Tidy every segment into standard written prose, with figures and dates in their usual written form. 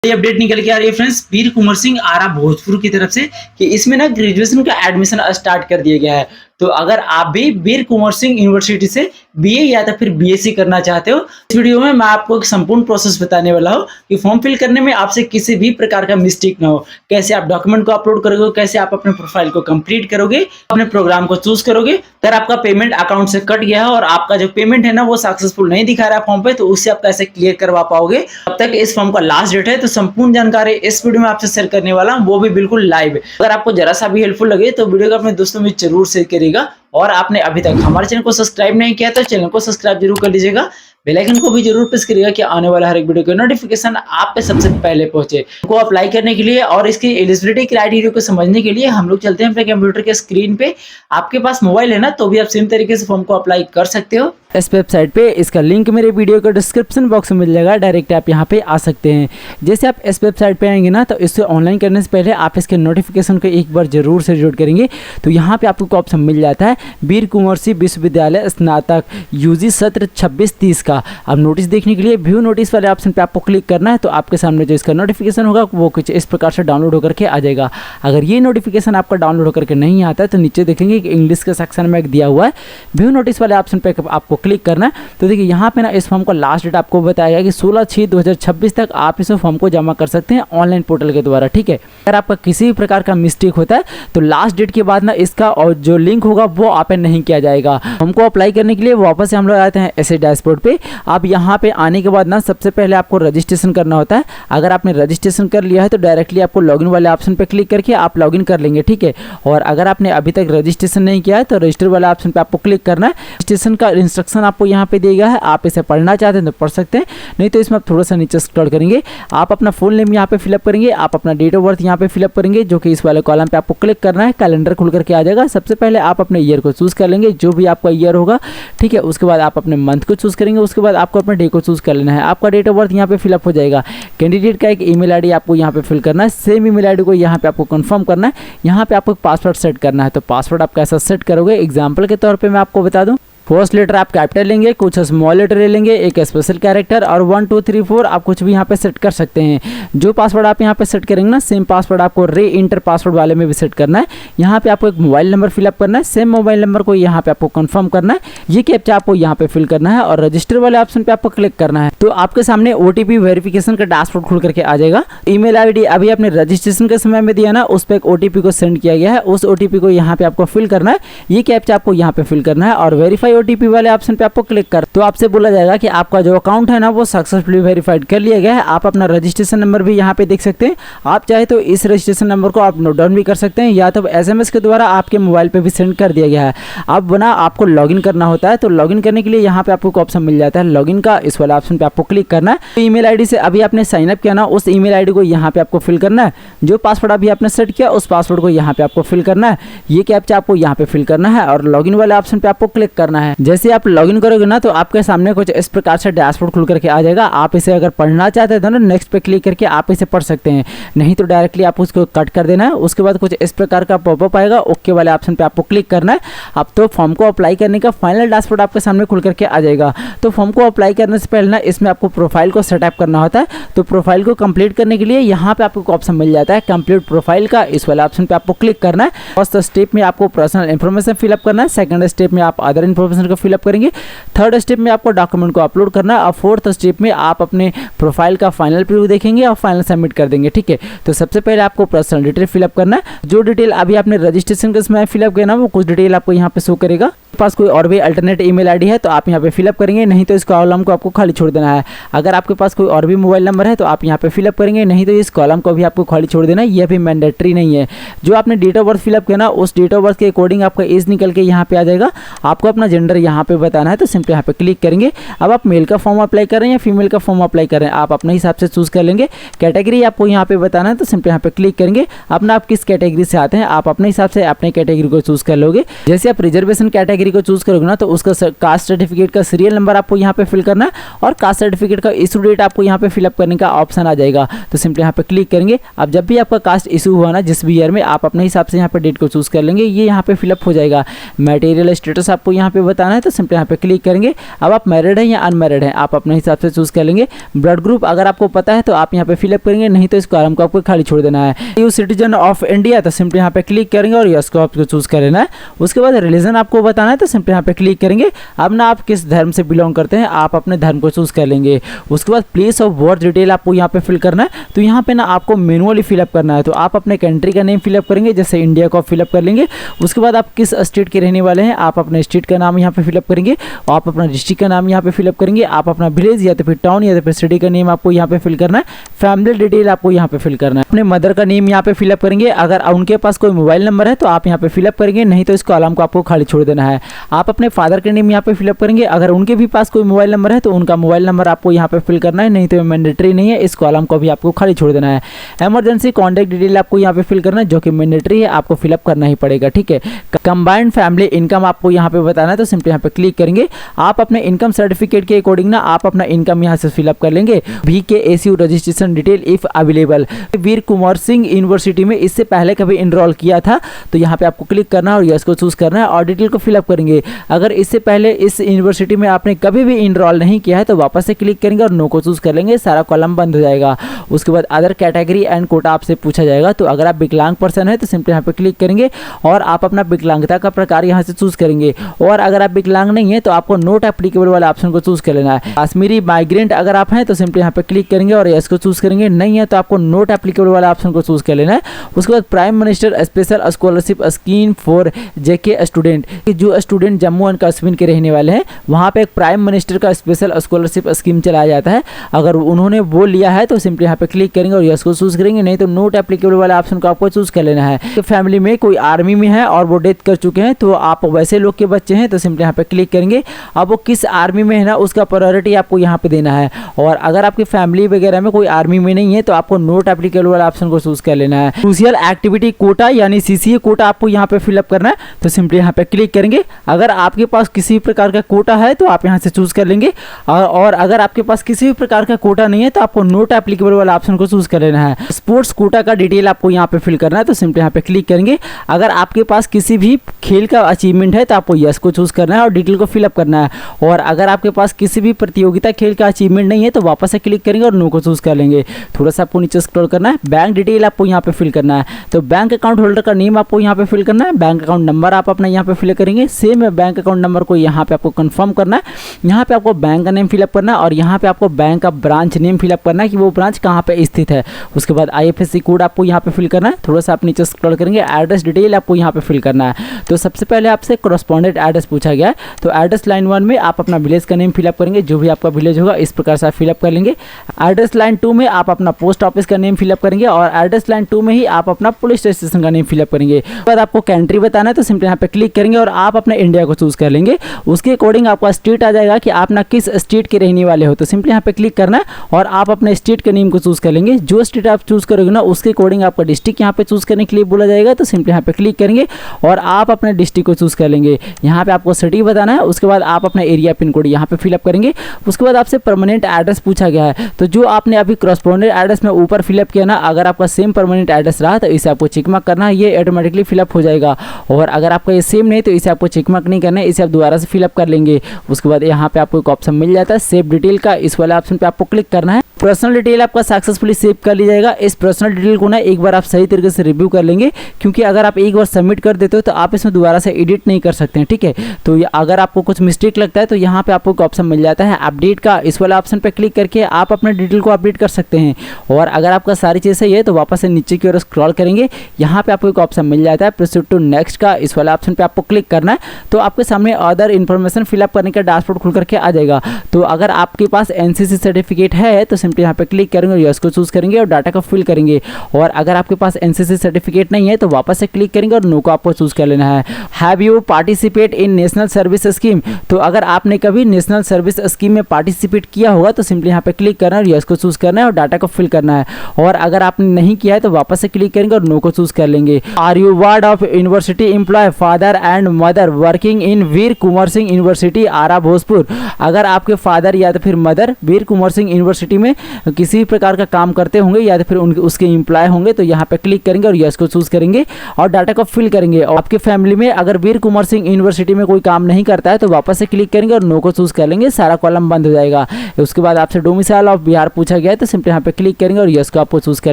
ये अपडेट निकल के आ रही है फ्रेंड्स वीर कुंवर सिंह आरा भोजपुर की तरफ से कि इसमें ना ग्रेजुएशन का एडमिशन स्टार्ट कर दिया गया है। तो अगर आप भी वीर कुंवर सिंह यूनिवर्सिटी से बीए या तो फिर बीएससी करना चाहते हो, इस वीडियो में मैं आपको एक संपूर्ण प्रोसेस बताने वाला हूँ कि फॉर्म फिल करने में आपसे किसी भी प्रकार का मिस्टेक ना हो। कैसे आप डॉक्यूमेंट को अपलोड करोगे, कैसे आप अपने प्रोफाइल को कंप्लीट करोगे, अपने प्रोग्राम को चूज करोगे। अगर आपका पेमेंट अकाउंट से कट गया है और आपका जो पेमेंट है ना वो सक्सेसफुल नहीं दिखा रहा है फॉर्म पे, तो उससे आप कैसे क्लियर करवा पाओगे। अब तक इस फॉर्म का लास्ट डेट है, तो संपूर्ण जानकारी इस वीडियो में आपसे शेयर करने वाला हूं, वो भी बिल्कुल लाइव। अगर आपको जरा सा भी हेल्पफुल लगे तो वीडियो को अपने दोस्तों में जरूर शेयर करिएगा। और आपने अभी तक हमारे चैनल को सब्सक्राइब नहीं किया तो चैनल को सब्सक्राइब जरूर कर लीजिएगा। बेल आइकन को भी जरूर प्रेस करिएगा कि आने वाला हर एक वीडियो का नोटिफिकेशन आप पे सबसे पहले पहुंचे। को अप्लाई करने के लिए और इसकी एलिजिबिलिटी क्राइटेरिया को समझने के लिए हम लोग चलते हैं अपने कंप्यूटर के स्क्रीन पे। आपके पास मोबाइल है ना, तो भी आप सेम तरीके से फॉर्म को अप्लाई कर सकते हो। इस वेबसाइट पे इसका लिंक मेरे वीडियो के डिस्क्रिप्शन बॉक्स में मिल जाएगा, डायरेक्ट आप यहाँ पे आ सकते हैं। जैसे आप इस वेबसाइट पे आएंगे ना, तो इससे ऑनलाइन करने से पहले आप इसके नोटिफिकेशन को एक बार जरूर से रीड करेंगे। तो यहाँ पे आपको ऑप्शन मिल जाता है वीर कुंवर सिंह विश्वविद्यालय स्नातक यूजी सत्र 26-30 का। अब नोटिस देखने के लिए व्यू नोटिस वाले ऑप्शन पे आपको क्लिक करना है। तो आपके सामने जो इसका नोटिफिकेशन होगा वो कुछ इस प्रकार से डाउनलोड होकर के आ जाएगा। अगर ये नोटिफिकेशन आपका डाउनलोड होकर के नहीं आता है तो नीचे देखेंगे कि इंग्लिश के सेक्शन में एक दिया हुआ है व्यू नोटिस वाले ऑप्शन पे आपको क्लिक करना है। तो देखिए यहाँ पे ना इस फॉर्म का लास्ट डेट आपको बताया गया कि 16/6/2026 तक आप इस फॉर्म को जमा कर सकते हैं ऑनलाइन पोर्टल के द्वारा। ठीक है, अगर आपका किसी भी प्रकार का मिस्टेक होता है तो लास्ट डेट के बाद ना इसका और जो लिंक होगा वो ओपन नहीं किया जाएगा। हमको अप्लाई करने के लिए वापस से हम लोग आते हैं ऐसे डैशबोर्ड पे। आप यहाँ पे आने के बाद ना सबसे पहले आपको रजिस्ट्रेशन करना होता है। अगर आपने रजिस्ट्रेशन कर लिया है तो डायरेक्टली आपको लॉगिन वाले ऑप्शन पे क्लिक करके आप लॉगिन कर लेंगे। ठीक है, और अगर आपने अभी तक रजिस्ट्रेशन नहीं किया है तो रजिस्टर वाले ऑप्शन पे आपको क्लिक करना है। रजिस्ट्रेशन का इंस्ट्रक्शन आपको यहाँ पे दिया गया है, आप इसे पढ़ना चाहते हैं तो पढ़ सकते हैं, नहीं तो इसमें आप थोड़ा सा नीचे स्क्रॉल करेंगे। आप अपना फुल नेम यहाँ पे फिलअप करेंगे, आप अपना डेट ऑफ बर्थ यहाँ पे फिलअप करेंगे, जो कि इस वाले कॉलम पे आपको क्लिक करना है। कैलेंडर खुल करके आ जाएगा। सबसे पहले आप अपने ईयर को चूज कर लेंगे, जो भी आपका ईयर होगा। ठीक है, उसके बाद आप अपने मंथ को चूज करेंगे, उसके बाद आपको अपने डे को चूज कर लेना है। आपका डेट ऑफ बर्थ यहाँ पे फिलअप हो जाएगा। कैंडिडेट का एक ईमेल आईडी आपको यहाँ पे फिल करना है। सेम ईमेल आईडी को यहाँ पे आपको कंफर्म करना है। यहाँ पे आपको पासवर्ड सेट करना है। तो पासवर्ड आप कैसा सेट करोगे, एग्जाम्पल के तौर पर मैं आपको बता दूँ। फर्स्ट लेटर आप कैपिटल लेंगे, कुछ स्मॉल लेटर ले लेंगे, एक स्पेशल कैरेक्टर और 1 2 3 4 आप कुछ भी यहाँ पे सेट कर सकते हैं। जो पासवर्ड आप यहाँ पे सेट करेंगे ना, सेम पासवर्ड आपको रे इंटर पासवर्ड वाले में भी सेट करना है। यहाँ पे आपको एक मोबाइल नंबर फिलअप करना है। सेम मोबाइल नंबर को यहाँ पे आपको कंफर्म करना है। ये कैप्चा आपको यहाँ पे फिल करना है और रजिस्टर वाले ऑप्शन पे आपको क्लिक करना है। तो आपके सामने ओटीपी वेरिफिकेशन का डैशबोर्ड खुल करके आ जाएगा। ईमेल आईडी अभी आपने रजिस्ट्रेशन के समय में दिया ना, उस पर एक ओटीपी को सेंड किया गया है। उस ओटीपी को यहाँ पे आपको फिल करना है। ये कैप्चा आपको यहाँ पे फिल करना है और वेरीफाई ओटीपी वाले ऑप्शन पे आपको क्लिक कर, तो आपसे बोला जाएगा कि आपका जो अकाउंट है ना वो सक्सेसफुली वेरीफाइड कर लिया गया है। आप अपना रजिस्ट्रेशन नंबर भी यहाँ पे देख सकते हैं। आप चाहे तो इस रजिस्ट्रेशन नंबर को आप नोट डाउन भी कर सकते हैं, या तो एसएमएस के द्वारा आपके मोबाइल पे भी सेंड कर दिया गया है। अब बना आपको लॉगिन करना होता है। तो लॉगिन करने के लिए यहाँ पे आपको ऑप्शन मिल जाता है लॉगिन का, इस वाला ऑप्शन पे आपको क्लिक करना है। तो ईमेल आईडी से अभी आपने साइन अप किया ना, उस ईमेल आईडी को यहाँ पे आपको फिल करना है। जो पासवर्ड अभी आपने सेट किया उस पासवर्ड को यहाँ पे आपको फिल करना है। ये कैप्चा आपको यहाँ पे फिल करना है और लॉगिन वाले ऑप्शन पे आपको क्लिक करना है। जैसे आप लॉगिन करोगे ना, तो आपके सामने कुछ इस प्रकार से डैशबोर्ड खुल करके आ जाएगा। आप इसे अगर पढ़ना चाहते हैं तो ना नेक्स्ट पे क्लिक करके आप इसे पढ़ सकते हैं, नहीं तो डायरेक्टली आप उसको कट कर देना है। उसके बाद कुछ इस प्रकार का पॉपअप आएगा, ओके वाले ऑप्शन पे आपको क्लिक करना है। अब तो फॉर्म को अप्लाई करने का फाइनल डैशबोर्ड आपके सामने खुल करके आ जाएगा। तो फॉर्म को अप्लाई करने से पहले ना इसमें आपको प्रोफाइल को सेटअप करना होता है। तो प्रोफाइल को कंप्लीट करने के लिए यहाँ पे आपको ऑप्शन मिल जाता है कंप्लीट प्रोफाइल का, इस वाले ऑप्शन पे आपको क्लिक करना है। फर्स्ट स्टेप में आपको पर्सनल इन्फॉर्मेशन फिलअप करना है, सेकंड स्टेप में आप अदर इन्फॉर्मेशन को फिलअप करेंगे, थर्ड स्टेप में आपको डॉक्यूमेंट को अपलोड करना है और फोर्थ स्टेप में आप अपने प्रोफाइल का फाइनल प्रीव्यू देखेंगे और फाइनल सबमिट कर देंगे। ठीक है, तो सबसे पहले आपको पर्सनल डिटेल फिलअप करना है। जो डिटेल अभी आपने रजिस्ट्रेशन के समय फिलअप किया ना, वो कुछ डिटेल आपको यहाँ पे शो करेगा। पास कोई और भी अल्टरनेट ईमेल आईडी है तो आप यहाँ पे फिलअप करेंगे, नहीं तो इस कॉलम को आपको खाली छोड़ देना है। अगर आपके पास कोई और भी मोबाइल नंबर है तो आप यहाँ पे फिलअप करेंगे, नहीं तो इस कॉलम को भी आपको खाली छोड़ देना है। यह भी मैंडेटरी नहीं है। जो आपने डेट ऑफ बर्थ फिलअप किया ना, उस डेट ऑफ बर्थ के अकॉर्डिंग आपका एज निकल के यहाँ पे आ जाएगा। आपको अपना जेंडर यहाँ पे बताना है, तो सिंपली यहाँ पे क्लिक करेंगे। अब आप मेल का फॉर्म अप्लाई कर रहे हैं या फीमेल का फॉर्म अप्लाई कर रहे हैं, आप अपने हिसाब से चूज कर लेंगे। कैटेगरी आपको यहाँ पे बताना है, तो सिंपली यहाँ पे क्लिक करेंगे। अपना आप किस कैटेगरी से आते हैं आप अपने हिसाब से अपने कैटेगरी को चूज कर लोगे। जैसे आप रिजर्वेशन कैटेगरी कैटेगरी को चूज करोगे ना तो उसका कास्ट सर्टिफिकेट का सीरियल नंबर आपको यहाँ पे फिल करना है और कास्ट सर्टिफिकेट का इशू डेट आपको यहाँ पे फिलअप करने का ऑप्शन आ जाएगा। तो सिंपली यहाँ पे क्लिक करेंगे। अब जब भी आपका कास्ट इशू हुआ ना जिस भी ईयर में, आप अपने हिसाब से यहाँ पे डेट को चूज कर लेंगे, ये यहाँ पे फिलअप हो जाएगा। मटेरियल स्टेटस आपको यहाँ पे बताना है तो सिंपली यहाँ पे क्लिक करेंगे। अब आप मैरिड हैं या अनमैरिड हैं आप अपने हिसाब से चूज कर लेंगे। ब्लड ग्रुप अगर आपको पता है तो आप यहाँ पे फिलअप करेंगे, नहीं तो इस कॉलम को आपको खाली छोड़ देना है। यू सिटीजन ऑफ इंडिया तो सिंपली यहाँ पे क्लिक करेंगे और यस को आपको चूज कर लेना है। उसके बाद रिलीजन आपको बताना है तो सिंपली यहाँ पे क्लिक करेंगे। अब ना आप किस धर्म से बिलोंग करते हैं आप अपने धर्म को चूज कर लेंगे। उसके बाद प्लेस ऑफ बर्थ डिटेल आपको यहाँ पे फिल करना है। तो यहाँ पे ना आपको मैनुअली फिलअप करना है। तो आप अपने कंट्री का नेम फिलअप करेंगे, जैसे इंडिया को आप फिलअप कर लेंगे। उसके बाद आप किस स्टेट के रहने वाले हैं आप अपने स्टेट का नाम यहाँ पे फिलअप करेंगे। आप अपना डिस्ट्रिक्ट का नाम यहाँ पे फिलअप करेंगे। आप अपना विलेज या तो फिर टाउन या तो फिर सिटी का नेम आपको यहाँ पे फिल करना है। फैमिली डिटेल आपको यहाँ पे फिल करना है। अपने मदर का नेम यहाँ पे फिलअप करेंगे। अगर उनके पास कोई मोबाइल नंबर है तो आप यहाँ पे फिलअप करेंगे, नहीं तो इस कॉलम को आपको खाली छोड़ देना है। आप अपने फादर के नेम यहाँ पे फिलअप करेंगे। अगर उनके भी पास कोई मोबाइल नंबर है तो उनका मोबाइल नंबर आपको यहाँ पे फिल करना है, नहीं तो मैंडेटरी नहीं है, इस कॉलम को भी आपको खाली छोड़ देना है। इमरजेंसी कॉन्टैक्ट डिटेल आपको यहाँ पे फिल करना है, जो कि मैंडेटरी है, आपको फिलअप करना ही पड़ेगा। ठीक है। कंबाइंड फैमिली इनकम आपको यहाँ पे बताना है तो सिंपली यहाँ पे क्लिक करेंगे। आप अपने इनकम सर्टिफिकेट के अकॉर्डिंग ना आप अपना इनकम यहाँ से फिलअप कर लेंगे। VKSU registration detail if available. Veer Kunwar Singh University में इससे पहले कभी इनरोल किया था तो यहाँ पे आपको क्लिक करना है और यस को चूज करना है और डिटेल को फिलअप करेंगे। अगर इससे पहले इस यूनिवर्सिटी में आपने कभी भी इनरोल नहीं किया है तो वापस से क्लिक करेंगे और नो को चूज कर लेंगे, सारा कॉलम बंद हो जाएगा। उसके बाद अदर कैटेगरी एंड कोटा आपसे पूछा जाएगा। तो अगर आप विकलांग पर्सन है तो सिंपली यहाँ पे क्लिक करेंगे और आप अपना विकलांगता का प्रकार यहाँ से चूज करेंगे। और अगर आप विकलांग नहीं है तो आपको नोट एप्लीकेबल वाला ऑप्शन को चूज कर लेना है। कश्मीरी माइग्रेंट अगर आप हैं तो सिंपली यहाँ पे क्लिक करेंगे और यस को चूज करेंगे, नहीं है तो आपको नोट एप्लीकेबल वाला ऑप्शन को चूज कर लेना है। उसके बाद prime minister special scholarship scheme for JK student, जो स्टूडेंट जम्मू एंड कश्मीर के रहने वाले हैं वहाँ पे एक प्राइम मिनिस्टर का स्पेशल स्कॉलरशिप स्कीम चलाया जाता है। अगर उन्होंने वो लिया है तो सिंपली यहाँ पे क्लिक करेंगे और यस को चूज करेंगे, नहीं तो नोट एप्लीकेबल वाला ऑप्शन को आपको चूज कर लेना है। तो फैमिली में कोई आर्मी में है और वो डेथ कर चुके हैं तो आप वैसे लोग के बच्चे हैं तो सिंपली यहाँ पे क्लिक करेंगे। अब वो किस आर्मी में है ना उसका प्रायोरिटी आपको यहाँ पे देना है। और अगर आपकी फैमिली वगैरह में कोई आर्मी में नहीं है तो आपको नोट एप्लीकेबल वाला ऑप्शन को चूज कर लेना है। क्रूशियल एक्टिविटी कोटा यानी CCA कोटा आपको यहाँ पे फिलअप करना है तो सिंपली यहाँ पे क्लिक करेंगे। अगर आपके पास किसी प्रकार का कोटा है तो आप यहाँ से चूज कर लेंगे और अगर आपके पास किसी भी प्रकार का कोटा नहीं है तो आपको नोट एप्लीकेबल वाला ऑप्शन को चूज कर लेना है। स्पोर्ट्स कोटा का डिटेल आपको यहाँ पे फिल करना है तो सिंपली यहाँ पे क्लिक करेंगे। अगर आपके पास किसी भी खेल का अचीवमेंट है तो आपको यस को चूज करना है और डिटेल को फिलअप करना है। और अगर आपके पास किसी भी प्रतियोगिता खेल का अचीवमेंट नहीं है तो वापस से क्लिक करेंगे और नो को चूज कर लेंगे। थोड़ा सा आपको नीचे स्क्रॉल करना है। बैंक डिटेल आपको यहाँ पे फिल करना है तो बैंक अकाउंट होल्डर का नेम आपको यहाँ पे फिल करना है। बैंक अकाउंट नंबर आप अपना यहाँ पे फिल करेंगे। सेम बैंक अकाउंट नंबर को यहाँ पे आपको कंफर्म करना है। यहाँ पे आपको बैंक का नेम फिलअप करना है और यहाँ पे आपको बैंक का ब्रांच नेम फिलअप करना है कि वो ब्रांच कहाँ पे स्थित है। उसके बाद IFSC कोड आपको यहाँ पे फिल करना है। थोड़ा सा आप नीचे स्क्रॉल करेंगे। एड्रेस डिटेल आपको यहाँ पे फिल करना है। तो सबसे पहले आपसे कॉरेस्पॉन्डेंट एड्रेस पूछा गया है तो एड्रेस लाइन 1 में आप अपना विलेज का नेम फिलअप करेंगे, जो भी आपका विलेज होगा इस प्रकार से आप फिलअप कर लेंगे। एड्रेस लाइन 2 में आप अपना पोस्ट ऑफिस का नेम फिलअप करेंगे और एड्रेस लाइन 2 में ही आप अपना पुलिस स्टेशन का नेम फिलअप करेंगे। उसके बाद आपको कंट्री बताना है तो सिंपली यहाँ पे क्लिक करेंगे और आप अपने इंडिया को चूज कर लेंगे। उसके अकॉर्डिंग आपका स्टेट आ जाएगा कि आप ना किस स्टेट के रहने वाले हो तो सिंपली यहाँ पे क्लिक करना है और आप अपने स्टेट के नेम को चूज कर लेंगे। जो स्टेट आप चूज करोगे ना उसके अकॉर्डिंग आपका डिस्ट्रिक्ट यहाँ पे चूज करने के लिए बोला जाएगा तो सिंपली यहाँ पे क्लिक करेंगे और आप अपने डिस्ट्रिक्ट को चूज कर लेंगे। यहाँ पे आपको सिटी बताना है। उसके बाद आप अपना एरिया पिन कोड यहाँ पे फिलअप करेंगे। उसके बाद आपसे परमानेंट एड्रेस पूछा गया है तो जो आपने अभी कॉरेस्पॉन्डेंट एड्रेस में ऊपर फिलअप किया ना, अगर आपका सेम परमानेंट एड्रेस रहा तो इसे आपको चेक मार्क करना है, ये ऑटोमेटिकली फिलअप हो जाएगा। और अगर आपका ये सेम नहीं तो इसे आपको चेक मार्क नहीं करना है, इसे आप दोबारा से फिलअप कर लेंगे। उसके बाद यहाँ पे आपको एक ऑप्शन मिल जाता है सेव डिटेल का, इस वाले ऑप्शन पे आपको क्लिक करना है। पर्सनल डिटेल आपका सक्सेसफुली सेव कर ली जाएगा। इस पर्सनल डिटेल को ना एक बार आप सही तरीके से रिव्यू कर लेंगे, क्योंकि अगर आप एक बार सबमिट कर देते हो तो आप इसमें दोबारा से एडिट नहीं कर सकते हैं, ठीक है। तो अगर आपको कुछ मिस्टेक लगता है तो यहाँ पे आपको एक ऑप्शन मिल जाता है अपडेट का, इस वाला ऑप्शन पे क्लिक करके आप अपने डिटेल को अपडेट कर सकते हैं। और अगर आपका सारी चीज़ सही है तो वापस से नीचे की ओर स्क्रॉल करेंगे, यहाँ पे आपको एक ऑप्शन मिल जाता है प्रोसीड टू नेक्स्ट का, इस वाला ऑप्शन पे आपको क्लिक करना है। तो आपके सामने अदर इन्फॉर्मेशन फिलअप करने का डैशबोर्ड खुल करके आ जाएगा। तो अगर आपके पास NCC सर्टिफिकेट है तो सिंपली यहाँ पे क्लिक करेंगे, यस को चूज़ करेंगे और डाटा को फिल करेंगे। और अगर आपके पास एनसीसी सर्टिफिकेट नहीं है तो वापस से क्लिक करेंगे और नो को आपको चूज़ कर लेना है। Have you participate in national service scheme, तो अगर आपने कभी नेशनल सर्विस स्कीम में पार्टिसिपेट किया होगा तो सिंपली यहाँ पे क्लिक करना है और यस को चूज़ करना है और डाटा को फिल करना है। और अगर आपने नहीं किया है तो वापस से क्लिक करेंगे और नो को चूज़ कर लेंगे। Are you ward of university employ father and mother working in Veer Kunwar Singh University Ara Bhojpur, अगर आपके फादर या तो फिर मदर वीर कुंवर सिंह यूनिवर्सिटी में किसी भी प्रकार का काम करते होंगे या तो फिर उसके एम्प्लॉय होंगे तो यहाँ पे क्लिक करेंगे और यस को चूज़ करेंगे और डाटा को फिल करेंगे। और आपके फैमिली में अगर वीर कुंवर सिंह यूनिवर्सिटी में कोई काम नहीं करता है तो वापस से क्लिक करेंगे और नो को चूज़ कर लेंगे, सारा कॉलम बंद हो जाएगा। उसके बाद आपसे डोमिसाइल ऑफ बिहार पूछा गया है तो सिंपली यहाँ पे क्लिक करेंगे और यस को आपको चूज़ कर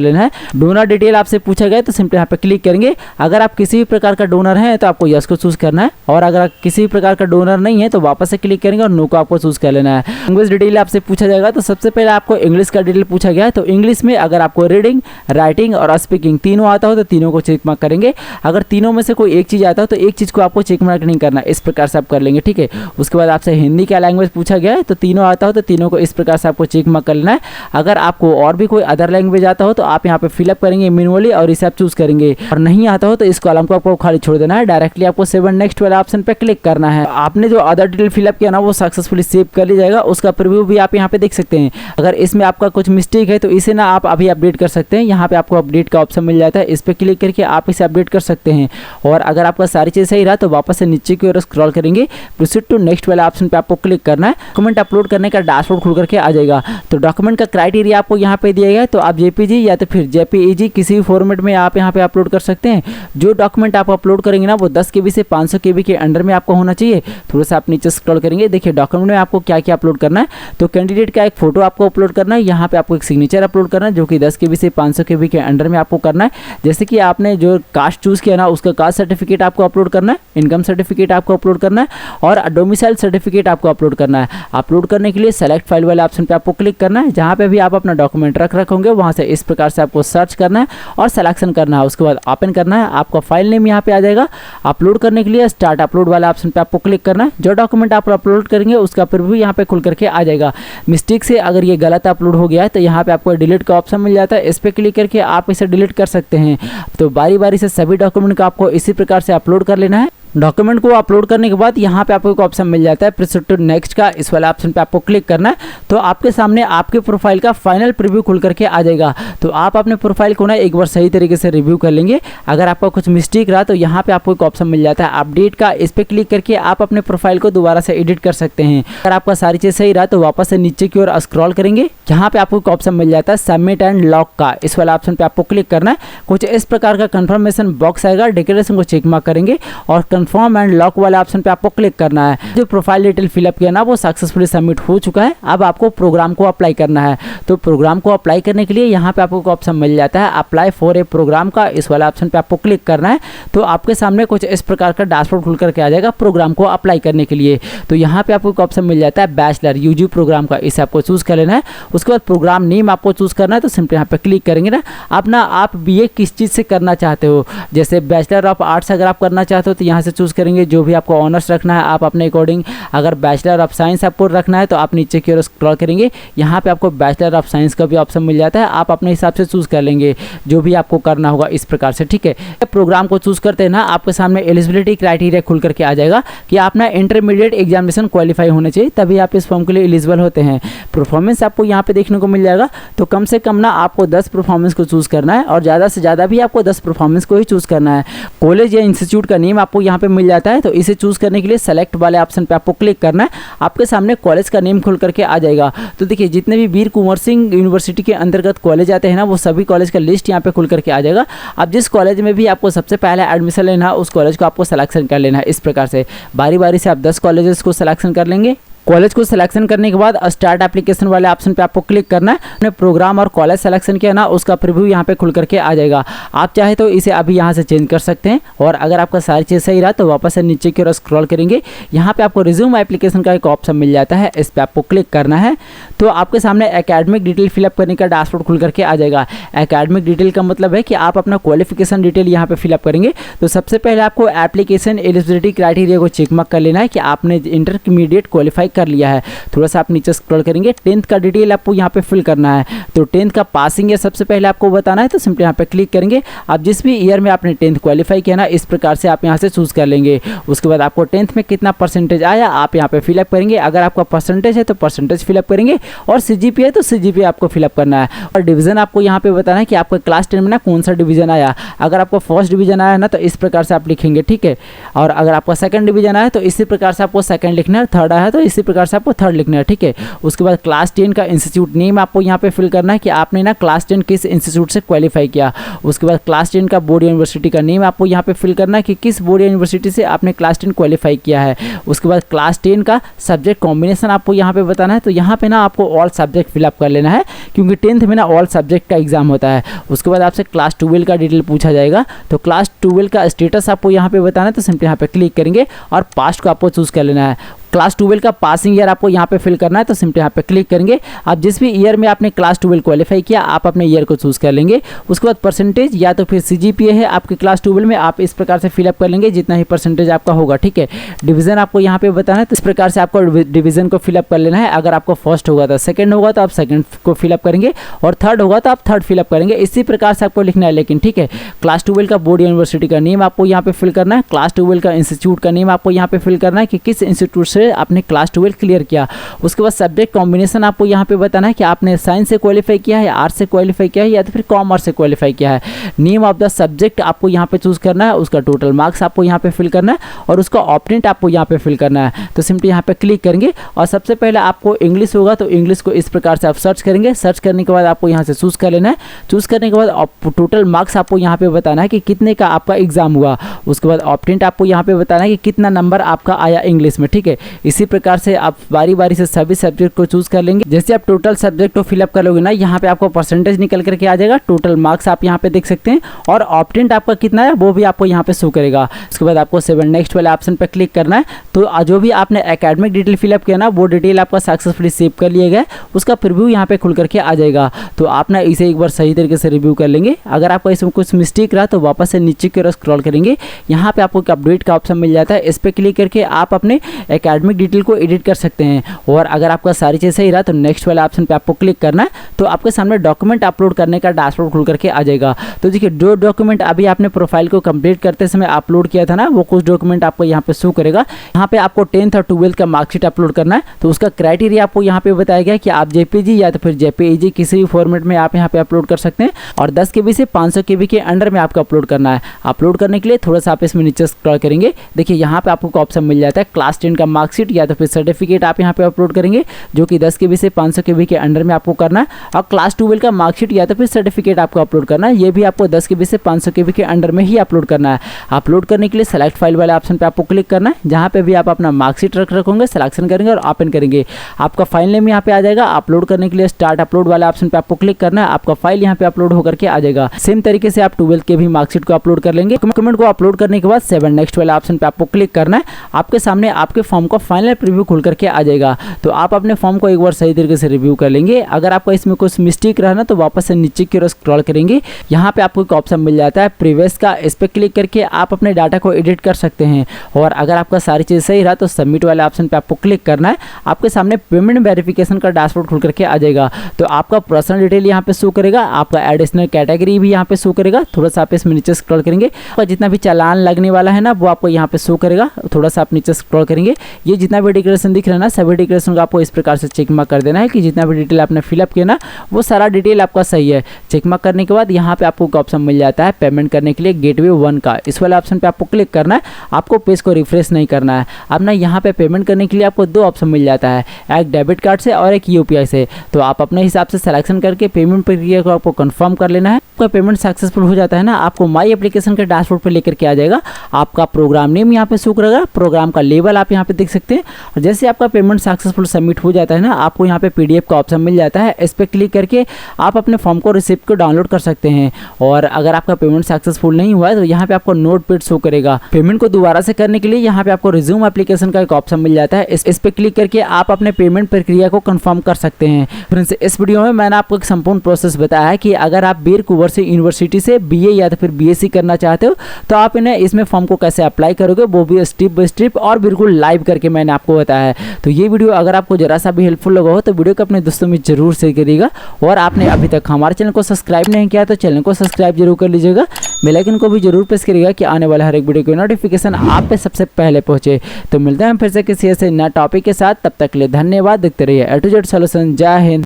लेना है। डोनर डिटेल आपसे पूछा गया है तो सिंपली यहाँ पे क्लिक करेंगे। अगर आप किसी भी प्रकार का डोनर है तो आपको यस को चूज़ करना है और अगर किसी भी प्रकार का डोनर नहीं है तो वापस से क्लिक करेंगे और नो को आपको चूज़ कर लेना है। लैंग्वेज डिटेल आपसे पूछा जाएगा तो सबसे पहले आपको इंग्लिश का डिटेल पूछा गया है तो इंग्लिश में अगर आपको रीडिंग, राइटिंग और स्पीकिंग तीनों आता हो तो तीनों को चेक मार्क करेंगे। अगर तीनों में से कोई एक चीज़ आता हो तो एक चीज़ को आपको चेक मार्क नहीं करना, इस प्रकार से आप कर लेंगे, ठीक है। उसके बाद आपसे हिंदी का लैंग्वेज पूछा गया है तो तीनों आता हो तो तीनों को इस प्रकार से आपको चेक मार्क कर लेना है। अगर आपको और भी कोई अदर लैंग्वेज आता हो तो आप यहाँ पे फिलअप करेंगे मैनुअली और इसे आप चूज़ करेंगे, और नहीं आता हो तो इस कॉलम को आपको खाली छोड़ देना है। डायरेक्टली आपको 7 नेक्स्ट वाला ऑप्शन पे क्लिक करना है। आपने जो अदर डिटेल फिलअप किया ना वो सक्सेसफुली सेव कर लिया जाएगा, उसका प्रीव्यू भी आप यहाँ पे देख सकते हैं। अगर इसमें आपका कुछ मिस्टेक है तो इसे ना आप अभी अपडेट कर सकते हैं। यहाँ पे आपको अपडेट का ऑप्शन मिल जाता है, इस पर क्लिक करके आप इसे अपडेट कर सकते हैं। और अगर आपका सारी चीज़ सही रहा तो वापस से नीचे की ओर स्क्रॉल करेंगे, प्रोसीड टू नेक्स्ट वाला ऑप्शन पे आपको क्लिक करना है। डॉक्यूमेंट अपलोड करने का डैशबोर्ड खुल करके आ जाएगा। तो डॉक्यूमेंट का क्राइटेरिया आपको यहाँ पे दिया गया है, तो आप जेपीजी या तो फिर जेपीईजी किसी भी फॉर्मेट में आप यहाँ पे अपलोड कर सकते हैं। जो डॉक्यूमेंट आप अपलोड करेंगे ना वो 10 KB से 500 KB के अंडर में आपको होना चाहिए। थोड़ा सा आप नीचे स्क्रॉल करेंगे, देखिए डॉक्यूमेंट में आपको क्या क्या अपलोड करना है। तो कैंडिडेट का एक फोटो आपको अपलोड करना है, यहाँ पे आपको एक सिग्नेचर अपलोड करना है जो कि 10 KB से 500 KB के अंडर में आपको करना है। जैसे कि आपने जो कास्ट चूज़ किया ना उसका कास्ट सर्टिफिकेट आपको अपलोड करना है, इनकम सर्टिफिकेट आपको अपलोड करना है और डोमिसाइल सर्टिफिकेट आपको अपलोड करना है। अपलोड करने के लिए सेलेक्ट फाइल वाले ऑप्शन पे आपको क्लिक करना है, जहाँ पे भी आप अपना डॉक्यूमेंट रख होंगे वहाँ से इस प्रकार से आपको सर्च करना है और सिलेक्शन करना है। उसके बाद ओपन करना है, आपका फाइल नेम यहाँ पे आ जाएगा। अपलोड करने के लिए स्टार्ट अपलोड वाला ऑप्शन पे आपको क्लिक करना है। जो डॉक्यूमेंट आप अपलोड करेंगे उसका प्रीव्यू यहाँ पे खुल करके आ जाएगा। मिस्टेक से अगर ये गलत अपलोड हो गया है तो यहाँ पे आपको डिलीट का ऑप्शन मिल जाता है, इस पर क्लिक करके आप इसे डिलीट कर सकते हैं। तो बारी बारी से सभी डॉक्यूमेंट को आपको इसी प्रकार से अपलोड कर लेना है। डॉक्यूमेंट को अपलोड करने के बाद यहाँ पे आपको एक ऑप्शन मिल जाता है प्रोसीड टू नेक्स्ट का, इस वाला ऑप्शन पे आपको क्लिक करना है। तो आपके सामने आपके प्रोफाइल का फाइनल प्रीव्यू खुल करके आ जाएगा। तो आप अपने प्रोफाइल को ना एक बार सही तरीके से रिव्यू कर लेंगे। अगर आपका कुछ मिस्टेक रहा तो यहाँ पे आपको एक ऑप्शन मिल जाता है अपडेट का, इस पर क्लिक करके आप अपने प्रोफाइल को दोबारा से एडिट कर सकते हैं। अगर आपका सारी चीज़ सही रहा तो वापस से नीचे की ओर स्क्रॉल करेंगे, यहाँ पे आपको एक ऑप्शन मिल जाता है सबमिट एंड लॉक का, इस वाला ऑप्शन पे आपको क्लिक करना है। कुछ इस प्रकार का कंफर्मेशन बॉक्स आएगा, डिक्लेरेशन को चेक मार्क करेंगे और कंफर्म एंड लॉक वाले ऑप्शन पे आपको क्लिक करना है। जो प्रोफाइल डिटेल फिलअप किया ना वो सक्सेसफुली सबमिट हो चुका है। अब आपको प्रोग्राम को अप्लाई करना है। तो प्रोग्राम को अप्लाई करने के लिए यहाँ पे आपको ऑप्शन मिल जाता है अप्लाई फॉर ए प्रोग्राम का, इस वाला ऑप्शन पे आपको क्लिक करना है। तो आपके सामने कुछ इस प्रकार का डैशबोर्ड खुल करके आ जाएगा प्रोग्राम को अप्लाई करने के लिए। तो यहाँ पे आपको ऑप्शन मिल जाता है बैचलर यूजी प्रोग्राम का, इसे आपको चूज कर लेना है। उसके बाद प्रोग्राम नेम आपको चूज करना है। तो सिंपली यहाँ पे क्लिक करेंगे ना, अपना आप बीए किस चीज़ से करना चाहते हो, जैसे बैचलर ऑफ आर्ट्स अगर आप करना चाहते हो तो यहाँ से चूज करेंगे। जो भी आपको ऑनर्स रखना है आप अपने अकॉर्डिंग, अगर बैचलर ऑफ साइंस आपको रखना है तो आप नीचे की ओर स्क्रॉल करेंगे, यहाँ पे आपको बैचलर ऑफ साइंस का भी ऑप्शन मिल जाता है। आप अपने हिसाब से चूज कर लेंगे जो भी आपको करना होगा इस प्रकार से, ठीक है। प्रोग्राम को चूज करते हैं ना, आपके सामने एलिजिबिलिटी क्राइटेरिया खुल करके आ जाएगा कि आप ना इंटरमीडिएट एग्जामिनेशन क्वालिफाई होने चाहिए, तभी आप इस फॉर्म के लिए एलिजिबल होते हैं। परफॉर्मेंस आपको यहाँ पे देखने को मिल जाएगा। तो कम से कम ना आपको 10 परफॉर्मेंस को चूज करना है और ज़्यादा से ज़्यादा भी आपको 10 परफॉर्मेंस को ही चूज करना है। कॉलेज या इंस्टीट्यूट का नेम आपको यहाँ पे मिल जाता है। तो इसे चूज करने के लिए सेलेक्ट वाले ऑप्शन पे आपको क्लिक करना है। आपके सामने कॉलेज का नेम खुल करके आ जाएगा। तो देखिए जितने भी वीर कुंवर सिंह यूनिवर्सिटी के अंतर्गत कॉलेज आते हैं ना, वो सभी कॉलेज का लिस्ट यहाँ पे खुल करके आ जाएगा। अब जिस कॉलेज में भी आपको सबसे पहले एडमिशन लेना है उस कॉलेज को आपको सिलेक्शन कर लेना है। इस प्रकार से बारी बारी से आप 10 कॉलेजेस को सिलेक्शन कर लेंगे। कॉलेज को सिलेक्शन करने के बाद स्टार्ट एप्लीकेशन वाले ऑप्शन पे आपको क्लिक करना है। अपने प्रोग्राम और कॉलेज सिलेक्शन किया ना, उसका प्रीव्यू यहाँ पे खुल करके आ जाएगा। आप चाहे तो इसे अभी यहाँ से चेंज कर सकते हैं। और अगर आपका सारी चीज़ सही रहा तो वापस से नीचे की ओर स्क्रॉल करेंगे, यहाँ पे आपको रिज्यूम एप्लीकेशन का एक ऑप्शन मिल जाता है, इस पर आपको क्लिक करना है। तो आपके सामने एकेडमिक डिटेल फिलअप करने का डैशबोर्ड खुल करके आ जाएगा। एकेडमिक डिटेल का मतलब है कि आप अपना क्वालिफिकेशन डिटेल यहाँ पे फिलअप करेंगे। तो सबसे पहले आपको एप्लीकेशन एलिजिबिलिटी क्राइटेरिया को चेक मार्क कर लेना है कि आपने इंटरमीडिएट क्वालिफाई कर लिया है। थोड़ा सा आप नीचे स्क्रॉल करेंगे, 10th का डिटेल आपको यहाँ पे फिल करना है। तो 10th का पासिंग ईयर सबसे पहले आपको बताना है, तो सिंपली यहाँ पे क्लिक करेंगे। आप जिस भी ईयर में आपने 10th क्वालिफाई किया ना, इस प्रकार से आप यहाँ से चूज़ कर लेंगे। उसके बाद आपको 10th में कितना परसेंटेज आया आप यहाँ पे फिलअप करेंगे। अगर आपका परसेंटेज है तो परसेंटेज फिलअप करेंगे, और CGPA है तो CGPA आपको फिलअप करना है। और डिवीज़न आपको यहाँ पे बताना है कि आपका क्लास 10 में ना कौन सा डिवीज़न आया। अगर आपको फर्स्ट डिवीज़न आया ना तो इस प्रकार से आप लिखेंगे, ठीक है। और अगर आपका सेकंड डिवीज़न आया तो इसी प्रकार से आपको सेकंड लिखना है, थर्ड आया तो इसी प्रकार से आपको थर्ड लिखना है, ठीक है। उसके बाद क्लास 10 का इंस्टीट्यूट नेम आपको यहाँ पे फिल करना है कि आपने ना क्लास 10 किस इंस्टीट्यूट से क्वालिफाई किया। उसके बाद क्लास 10 का बोर्ड यूनिवर्सिटी का नेम आपको यहाँ पे फिल करना है कि किस बोर्ड यूनिवर्सिटी से आपने क्लास 10 क्वालिफाई किया है। उसके बाद क्लास 10 का सब्जेक्ट कॉम्बिनेशन आपको यहाँ पे बताना है। तो यहाँ पे ना आपको ऑल सब्जेक्ट फिलअप कर लेना है, क्योंकि 10th में ना ऑल सब्जेक्ट का एग्जाम होता है। उसके बाद आपसे क्लास 12 का डिटेल पूछा जाएगा, तो क्लास 12 का स्टेटस आपको यहाँ पे बताना है। तो सिंपली यहाँ पे क्लिक करेंगे और पास्ट को आपको चूज़ कर लेना है। क्लास 12 का पासिंग ईयर आपको यहाँ पे फिल करना है, तो सिंपली यहाँ पे क्लिक करेंगे। आप जिस भी ईयर में आपने क्लास 12 क्वालिफाई किया आप अपने ईयर को चूज़ कर लेंगे। उसके बाद परसेंटेज या तो फिर CGPA है आपके क्लास 12 में, आप इस प्रकार से फिलअप कर लेंगे जितना ही परसेंटेज आपका होगा, ठीक है। डिवीज़न आपको यहाँ पे बताना है, तो इस प्रकार से आपको डिवीज़न को फिलअप कर लेना है। अगर आपको फर्स्ट होगा तो सेकंड होगा तो आप सेकंड को फिलअप करेंगे, और थर्ड होगा तो आप थर्ड फिलअप करेंगे। इसी प्रकार से आपको लिखना है, लेकिन ठीक है। क्लास 12 का बोर्ड यूनिवर्सिटी का नेम आपको यहाँ पे फिल करना है। क्लास 12 का इंस्टीट्यूट का नेम आपको यहाँ पे फिल करना है कि किस इंस्टीट्यूट से आपने क्लास 12 क्लियर किया। उसके बाद सब्जेक्ट कॉम्बिनेशन आपको यहाँ पे बताना है कि आपने साइंस से क्वालिफाई किया है, आर्ट्स से क्वालिफाई किया है, या तो फिर कॉमर्स से क्वालिफाई किया है। नेम ऑफ द सब्जेक्ट आपको यहाँ पे चूज़ करना है, उसका टोटल मार्क्स आपको यहाँ पे फिल करना है, और उसका ऑप्टेंट आपको यहाँ पे फिल करना है। तो सिंपली यहाँ पे क्लिक करेंगे, और सबसे पहले आपको इंग्लिश होगा तो इंग्लिश को इस प्रकार से आप सर्च करेंगे। सर्च करने के बाद आपको यहाँ से चूज़ कर लेना है। चूज़ करने के बाद टोटल मार्क्स आपको यहाँ पे बताना है कि कितने का आपका एग्जाम हुआ। उसके बाद ऑप्टेंट आपको यहाँ पे बताना है कि कितना नंबर आपका आया इंग्लिश में, ठीक है। इसी प्रकार से आप बारी बारी से सभी सब्जेक्ट को चूज कर लेंगे। जैसे आप टोटल सब्जेक्ट को फिलअप कर लोगे ना, यहाँ पे आपको परसेंटेज निकल करके आ जाएगा, टोटल मार्क्स आप यहाँ पे देख सकते हैं, और ऑप्टेंट आपका कितना है वो भी आपको यहाँ पे शो करेगा। उसके बाद आपको 7 नेक्स्ट वाले ऑप्शन पे क्लिक करना है। तो जो भी आपने एकेडमिक डिटेल फिलअप किया ना, वो डिटेल आपका सक्सेसफुली सेव कर लिया गया, उसका प्रीव्यू यहाँ पे खुल करके आ जाएगा। तो आप ना इसे एक बार सही तरीके से रिव्यू कर लेंगे। अगर आपको इसमें कुछ मिस्टेक रहा तो वापस से नीचे की ओर स्क्रॉल करेंगे, यहाँ पे आपको एक अपडेट का ऑप्शन मिल जाता है। इस पर क्लिक करके आप अपने एकेडमिक डिटेल को एडिट कर सकते हैं। और अगर आपका सारी चीज़ सही रहा तो नेक्स्ट वाले ऑप्शन पे आपको क्लिक करना है। तो आपके सामने डॉक्यूमेंट अपलोड करने का डैशबोर्ड खुल करके आ जाएगा। तो देखिए, जो डॉक्यूमेंट अभी आपने प्रोफाइल को कंप्लीट करते समय अपलोड किया था ना, वो कुछ डॉक्यूमेंट आपको यहाँ पे शो करेगा। यहाँ पे आपको 10th और 12th का मार्कशीट अपलोड करना है। तो उसका क्राइटेरिया आपको यहाँ पे बताया गया कि आप JPG या तो फिर JPEG किसी भी फॉर्मेट में आप यहाँ पे अपलोड कर सकते हैं, और 10 KB से 500 KB के अंडर में आपको अपलोड करना है। अपलोड करने के लिए थोड़ा सा आप इसमें नीचे स्क्रॉल करेंगे, देखिए यहाँ पे आपको ऑप्शन मिल जाता है क्लास 10 का मार्कशीट या तो फिर सर्टिफिकेट आप यहाँ पे अपलोड करेंगे, जो कि 10 KB से 500 KB के अंडर में आपको करना है। और क्लास 12 का मार्कशीट या तो फिर सर्टिफिकेट आपको अपलोड करना है, ये भी आपको 10 KB से 500 KB के अंडर में ही अपलोड करना है। अपलोड करने के लिए सेलेक्ट फाइल वाले ऑप्शन पे आपको क्लिक करना है, जहाँ पे भी आप अपना मार्कशीट रखोगे, सिलेक्शन करेंगे और ओपन करेंगे। आपका फाइल नेम यहाँ पे आ जाएगा। अपलोड करने के लिए स्टार्ट अपलोड वाले ऑप्शन पे आपको क्लिक करना है, आपका फाइल यहाँ पे अपलोड होकर के आ जाएगा। सेम तरीके से आप 12th के भी मार्कशीट को अपलोड कर लेंगे। डॉक्यूमेंट को अपलोड करने के बाद 7 नेक्स्ट वाले ऑप्शन पे आपको क्लिक करना है। आपके सामने आपके फॉर्म का फाइनल प्रीव्यू खुल करके आ जाएगा। तो आप अपने फॉर्म को एक बार सही तरीके से रिव्यू कर लेंगे। अगर आपका इसमें कुछ मिस्टेक रहा ना तो वापस से नीचे की ओर स्क्रॉल करेंगे, यहाँ पे आपको एक ऑप्शन मिल जाता है प्रीवियस का। इस पर क्लिक करके आप अपने डाटा को एडिट कर सकते हैं। और अगर आपका सारी चीज़ सही रहा तो सबमिट वाले ऑप्शन पे आपको क्लिक करना है। आपके सामने पेमेंट वेरिफिकेशन का डैशबोर्ड खुल करके आ जाएगा। तो आपका पर्सनल डिटेल यहाँ पे शो करेगा, आपका एडिशनल कैटेगरी भी यहाँ पे शो करेगा। थोड़ा सा आप इसमें नीचे स्क्रॉल करेंगे, आपका जितना भी चालान लगने वाला है ना वो आपको यहाँ पे शो करेगा। थोड़ा सा आप नीचे स्क्रॉल करेंगे, ये जितना भी डिक्लेरेशन दिख रहा है ना, सभी डिक्लेरेशन को आपको इस प्रकार से चेक मार्क कर देना है कि जितना भी डिटेल आपने फिलअप किया ना वो सारा डिटेल आपका सही है। चेक मार्क करने के बाद यहाँ पे आपको एक ऑप्शन मिल जाता है पेमेंट करने के लिए गेटवे 1 का। इस वाले ऑप्शन पे आपको क्लिक करना है। आपको पेज को रिफ्रेश नहीं करना है। अब ना यहाँ पे पेमेंट करने के लिए आपको 2 ऑप्शन मिल जाता है, एक डेबिट कार्ड से और एक UPI से। तो आप अपने हिसाब से सिलेक्शन करके पेमेंट प्रक्रिया को आपको कंफर्म कर लेना है। आपका पेमेंट सक्सेसफुल हो जाता है ना, आपको माई एप्लीकेशन के डैशबोर्ड पे लेकर के आ जाएगा। आपका प्रोग्राम नेम यहाँ पे शो करेगा, प्रोग्राम का लेवल आप यहाँ पे देख सकते हैं। और जैसे आपका पेमेंट सक्सेसफुल सबमिट हो जाता है ना, आपको यहाँ पे PDF का ऑप्शन मिल जाता है। इस पर क्लिक करके आप अपने फॉर्म को रिसिप्ट को डाउनलोड कर सकते हैं। और अगर आपका पेमेंट सक्सेसफुल नहीं हुआ है तो यहाँ पे आपको नोटपैड शो करेगा। पेमेंट को दोबारा से करने के लिए यहाँ पे आपको रिज्यूम एप्लीकेशन का एक ऑप्शन मिल जाता है। इस पे क्लिक करके आप अपने पेमेंट प्रक्रिया को कंफर्म कर सकते हैं। फ्रेंड्स, इस वीडियो में मैंने आपको एक संपूर्ण प्रोसेस बताया है कि अगर आप बीर कुंवर कुंवर यूनिवर्सिटी से बीए या तो फिर बीएससी करना चाहते हो तो आप इन्हें इसमें फॉर्म को कैसे अप्लाई करोगे वो भी स्टेप बाय स्टेप और बिल्कुल लाइव करके मैंने आपको बताया है। तो ये वीडियो अगर आपको जरा सा भी हेल्पफुल लगा हो तो वीडियो को अपने दोस्तों में जरूर शेयर करिएगा, और आपने अभी तक हमारे चैनल को सब्सक्राइब नहीं किया तो चैनल को सब्सक्राइब जरूर कर लीजिएगा, बेल आइकन को भी जरूर प्रेस करिएगा कि आने वाला हर एक वीडियो की नोटिफिकेशन आप पे सबसे पहले पहुंचे। तो मिलते हैं फिर से किसी ऐसे नया टॉपिक के साथ, तब तक के लिए धन्यवाद। देखते रहिए A to Z सॉल्यूशन। जय हिंद।